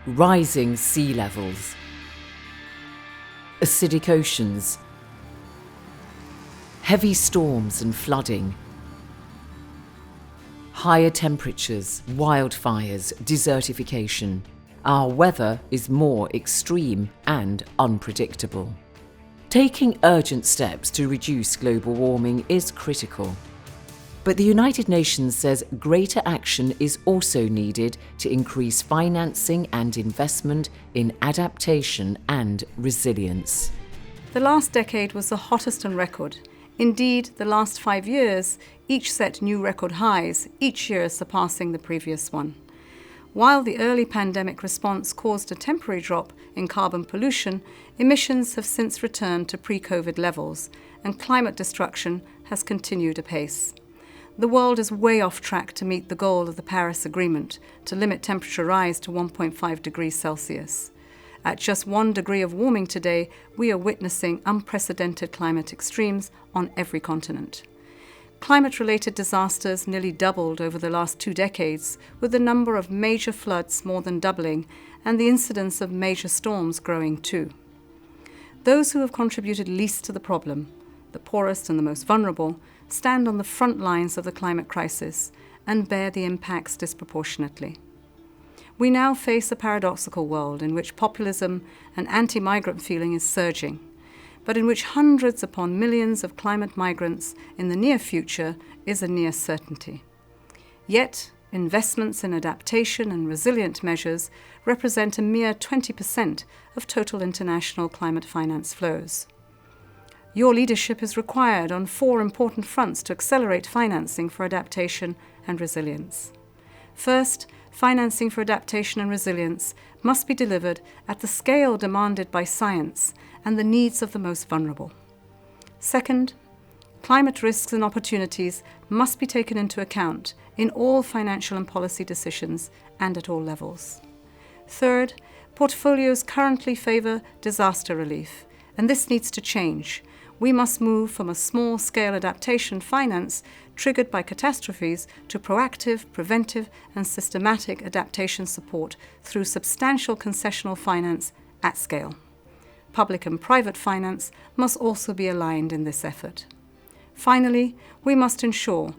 rising sea levels, acidic oceans, heavy storms and flooding, higher temperatures, wildfires, desertification. Our weather is more extreme and unpredictable. Taking urgent steps to reduce global warming is critical. But the United Nations says greater action is also needed to increase financing and investment in adaptation and resilience. The last decade was the hottest on record. Indeed, the last 5 years each set new record highs, each year surpassing the previous one. While the early pandemic response caused a temporary drop in carbon pollution, emissions have since returned to pre-COVID levels, and climate destruction has continued apace. The world is way off track to meet the goal of the Paris Agreement to limit temperature rise to 1.5 degrees Celsius. At just 1 degree of warming today, we are witnessing unprecedented climate extremes on every continent. Climate-related disasters nearly doubled over the last 2 decades, with the number of major floods more than doubling and the incidence of major storms growing too. Those who have contributed least to the problem, the poorest and the most vulnerable, stand on the front lines of the climate crisis and bear the impacts disproportionately. We now face a paradoxical world in which populism and anti-migrant feeling is surging, but in which hundreds upon millions of climate migrants in the near future is a near certainty. Yet, investments in adaptation and resilient measures represent a mere 20% of total international climate finance flows. Your leadership is required on 4 important fronts to accelerate financing for adaptation and resilience. First, financing for adaptation and resilience must be delivered at the scale demanded by science and the needs of the most vulnerable. Second, climate risks and opportunities must be taken into account in all financial and policy decisions and at all levels. Third, portfolios currently favour disaster relief, and this needs to change. We must move from a small-scale adaptation finance triggered by catastrophes to proactive, preventive and systematic adaptation support through substantial concessional finance at scale. Public and private finance must also be aligned in this effort. Finally, we must ensure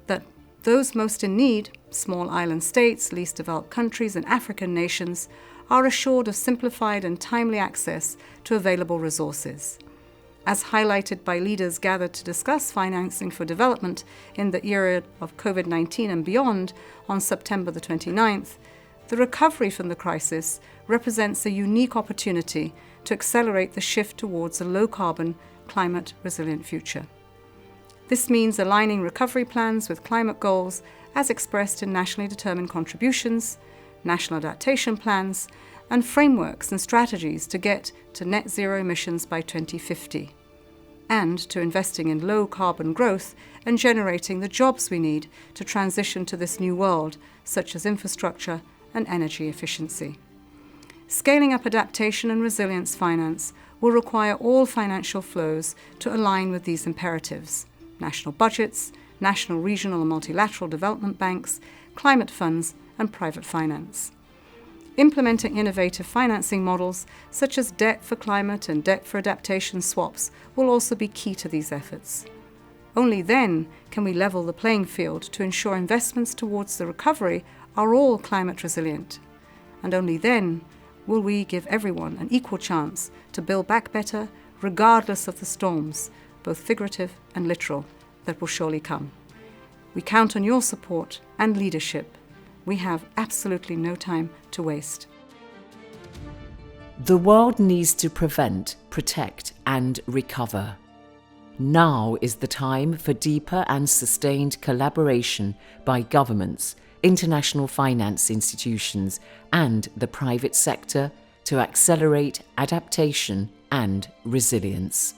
that those most in need, small island states, least developed countries and African nations, are assured of simplified and timely access to available resources. As highlighted by leaders gathered to discuss financing for development in the era of COVID-19 and beyond on September the 29th, the recovery from the crisis represents a unique opportunity to accelerate the shift towards a low-carbon, climate-resilient future. This means aligning recovery plans with climate goals as expressed in nationally determined contributions, national adaptation plans, and frameworks and strategies to get to net zero emissions by 2050, and to investing in low-carbon growth and generating the jobs we need to transition to this new world, such as infrastructure and energy efficiency. Scaling up adaptation and resilience finance will require all financial flows to align with these imperatives: national budgets, national, regional and multilateral development banks, climate funds and private finance. Implementing innovative financing models such as debt for climate and debt for adaptation swaps will also be key to these efforts. Only then can we level the playing field to ensure investments towards the recovery are all climate resilient. And only then will we give everyone an equal chance to build back better, regardless of the storms, both figurative and literal, that will surely come. We count on your support and leadership. We have absolutely no time to waste. The world needs to prevent, protect and recover. Now is the time for deeper and sustained collaboration by governments, international finance institutions and the private sector to accelerate adaptation and resilience.